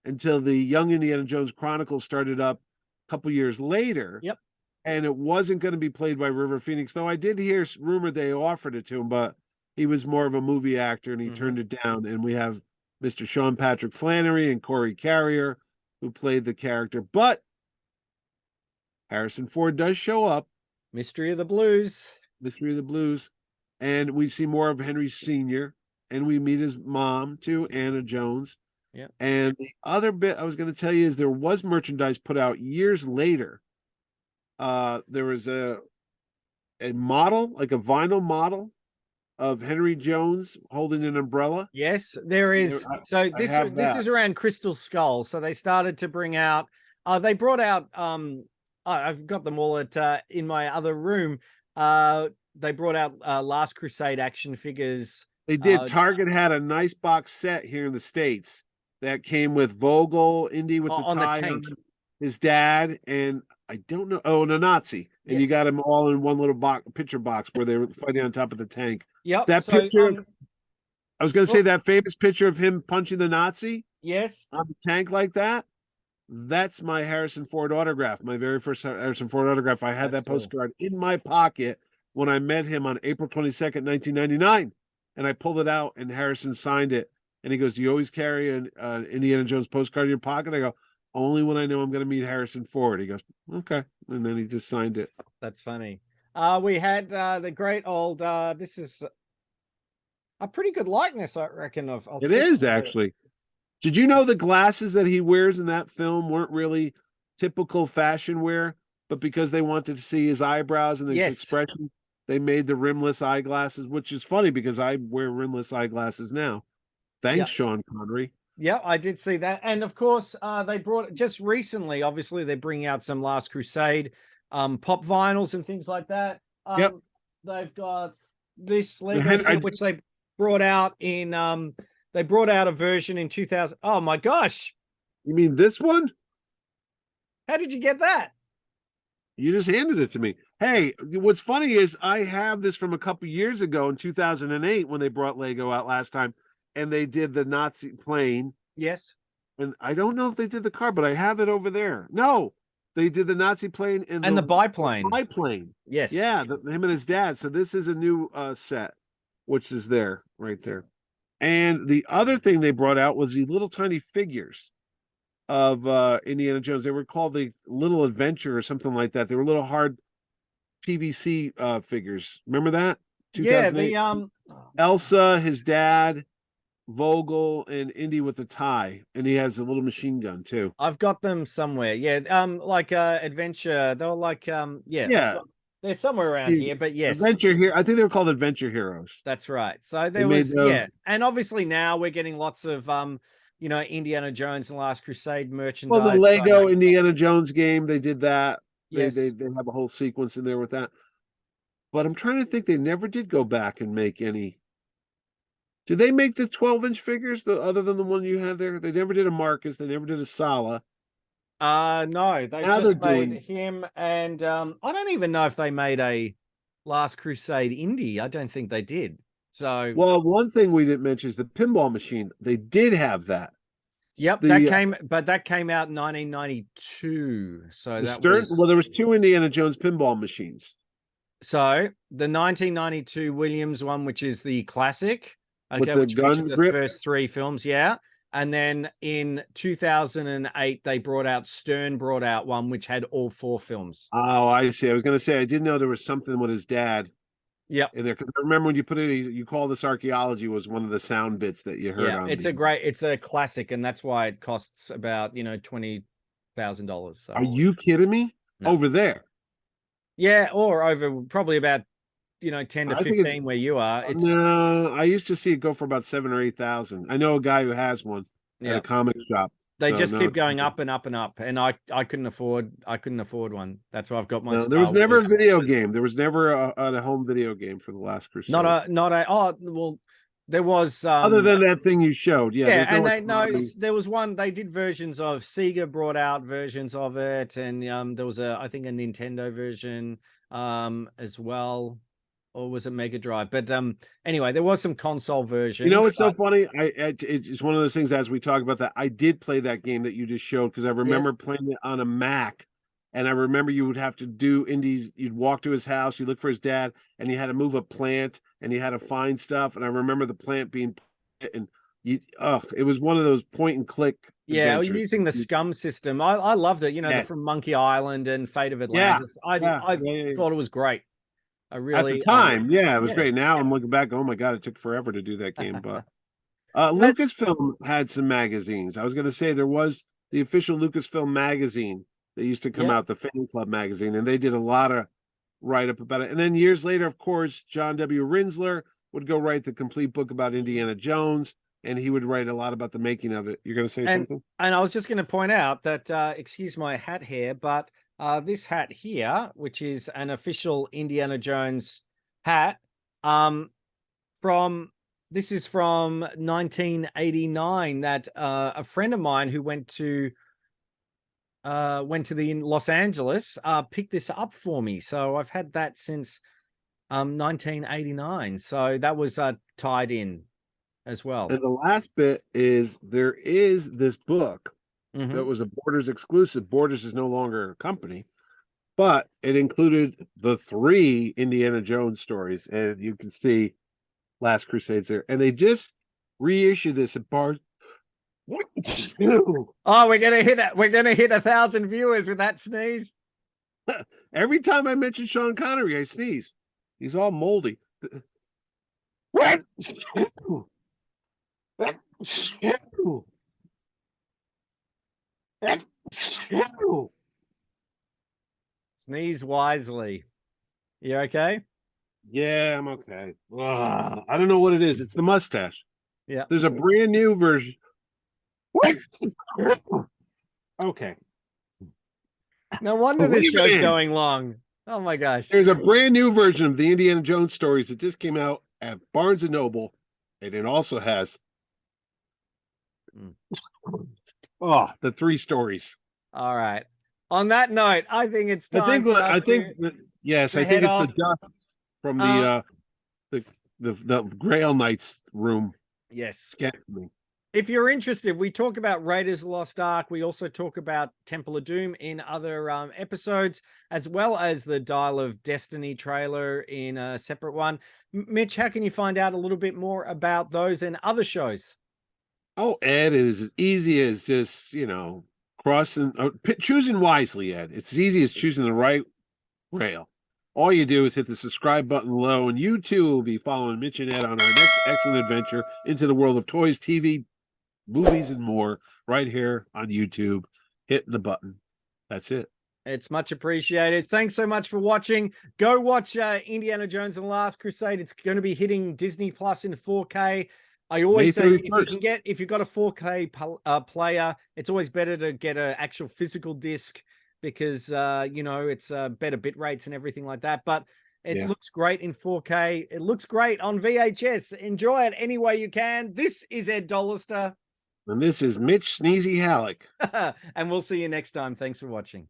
until the Young Indiana Jones Chronicles started up a couple years later. Yep. And it wasn't going to be played by River Phoenix, though I did hear rumor they offered it to him, but he was more of a movie actor and he turned it down. And we have Mr. Sean Patrick Flannery and Corey Carrier who played the character. But Harrison Ford does show up. Mystery of the Blues. Mystery of the Blues. And we see more of Henry Sr. And we meet his mom too, Anna Jones. Yeah. And the other bit I was going to tell you is there was merchandise put out years later. There was a model, like a vinyl model of Henry Jones holding an umbrella. Yes, there is. So this is around Crystal Skull. So they started to bring out. They brought out. I've got them all at in my other room. They brought out Last Crusade action figures. They did. Target had a nice box set here in the States that came with Vogel, Indy with the on tie, the tank, his dad, and I don't know. Oh, and a Nazi, and you got them all in one little picture box where they were fighting on top of the tank. Yep. That picture. I was going to say that famous picture of him punching the Nazi. Yes. On the tank like that. That's my Harrison Ford autograph. My very first Harrison Ford autograph. I had that postcard in my pocket when I met him on April 22nd, 1999, and I pulled it out, and Harrison signed it. And he goes, "Do you always carry an Indiana Jones postcard in your pocket?" I go, "Only when I know I'm going to meet Harrison Ford." He goes, "Okay," and then he just signed it. That's funny. We had the great old. This is a pretty good likeness, I reckon. Of it is actually. Did you know the glasses that he wears in that film weren't really typical fashion wear, but because they wanted to see his eyebrows and his expression, they made the rimless eyeglasses, which is funny because I wear rimless eyeglasses now. Thanks, Sean Connery. Yeah, I did see that. And of course, they brought just recently, obviously, they're bringing out some Last Crusade pop vinyls and things like that. They've got this Lego set, which they brought out in, they brought out a version in 2000. Oh my gosh. You mean this one? How did you get that? You just handed it to me. Hey, what's funny is I have this from a couple years ago in 2008 when they brought Lego out last time. And they did the Nazi plane. Yes. And I don't know if they did the car, but I have it over there. No, they did the Nazi plane and the biplane. The biplane. Yes. Yeah, him and his dad. So this is a new set, which is there, right there. And the other thing they brought out was the little tiny figures of Indiana Jones. They were called the Little Adventure or something like that. They were little hard PVC figures. Remember that? Yeah, the Elsa, his dad, Vogel, and Indy with the tie, and he has a little machine gun too. I've got them somewhere. Yeah, like adventure. They were like they're somewhere around here, but yes, Adventure here. I think they were called Adventure Heroes. That's right. So there was and obviously now we're getting lots of Indiana Jones and Last Crusade merchandise. Well, the Lego Indiana Jones game, they did that. Yes. They have a whole sequence in there with that. But I'm trying to think, they never did go back and make any. Did they make the 12-inch figures other than the one you had there? They never did a Marcus. They never did a Sala. No, they just made him, and I don't even know if they made a Last Crusade Indy. I don't think they did. So, well, one thing we didn't mention is the pinball machine. They did have that. Yep, that came out in 1992. So there was 2 Indiana Jones pinball machines. So the 1992 Williams one, which is the classic, okay, which featured the first 3 films, and then in 2008 they Stern brought out one which had all 4 films. Oh, I see. I was going to say I didn't know there was something with his dad. Yep. In there, because I remember when you put it, you call this archaeology was one of the sound bits that you heard. Yeah, it's a classic, and that's why it costs about $20,000. So. Are you kidding me? No. Over there? Yeah, or over probably about 10 to 15 where you are. No, I used to see it go for about 7,000 or 8,000. I know a guy who has one at a comic shop. They just keep going up and up and up, and I couldn't afford one. That's why I've got my. No, there was never a video game. There was never a home video game for the Last Crusade. There was Other than that thing you showed, yeah. yeah, There's and no they no, autonomy. there was one they did versions of. Sega brought out versions of it, and there was I think a Nintendo version as well, or was it Mega Drive? But anyway, there was some console You know, versions. it's so funny. It's one of those things as we talk about that. I did play that game that you just showed because I remember Yes. playing it on a Mac, and I remember you would have to do Indy's. You'd walk to his house, you look for his dad, and you had to move a plant, and you had to find stuff. And I remember the plant being, and it was one of those point and click Yeah, adventures. using the scum system. I loved it. You know, the from Yes, Monkey Island and Fate of yeah, Atlantis. I yeah, I yeah, yeah. thought it was great. I At the really time, yeah, it was yeah. great. Now I'm looking back. Oh my god, it took forever to do that game, but But Lucasfilm had some magazines. I was going to say there was the official Lucasfilm magazine that used to come yeah. out, the Fan Club magazine, and they did a lot of write up about it. And then years later, of course, John W. Rinsler would go write the complete book about Indiana Jones, and he would write a lot about the making of it. You're going to say And something? I was just going to point out that excuse my hat here, but this hat here, which is an official Indiana Jones hat, from this is from 1989. That a friend of mine who went to the Los Angeles picked this up for me. So I've had that since 1989. So that was tied in as well. And the last bit is there is this book that Mhm. was a Borders exclusive. Borders is no longer a company, but it included the 3 Indiana Jones stories, and you can see Last Crusades there. And they just reissued this at Barnes. Oh, we're gonna hit it. We're gonna hit 1,000 viewers with that sneeze. Every time I mention Sean Connery, I sneeze. He's all moldy. What? Sneeze wisely. You okay? Yeah, I'm okay. I don't know what it is. It's the mustache. Yeah. There's a brand new version. Okay. No wonder Leave this it show's in. going long. Oh my gosh. There's a brand new version of the Indiana Jones stories that just came out at Barnes and Noble, and it also has the 3 stories. All right. On that note, I think it's I time think for us yes, to I think head it's the off. dust from Uh, the Grail Knights room. yes. Scared me. If you're interested, we talk about Raiders of the Lost Ark. We also talk about Temple of Doom in other episodes, as well as the Dial of Destiny trailer in a separate one. Mitch, how can you find out a little bit more about those and other shows? Oh, Ed, it is as easy as just, crossing, choosing wisely, Ed. It's as easy as choosing the right rail. All you do is hit the subscribe button below, and you too will be following Mitch and Ed on our next excellent adventure into the world of toys, TV, movies, and more right here on YouTube. Hit the button. That's it. It's much appreciated. Thanks so much for watching. Go watch Indiana Jones and the Last Crusade. It's going to be hitting Disney Plus in 4K. I always say if you've got a 4K player, it's always better to get an actual physical disc because it's better bit rates and everything like that. But it looks great in 4K. It looks great on VHS. Enjoy it any way you can. This is Ed Dollister. And this is Mitch Sneezy Halleck. And we'll see you next time. Thanks for watching.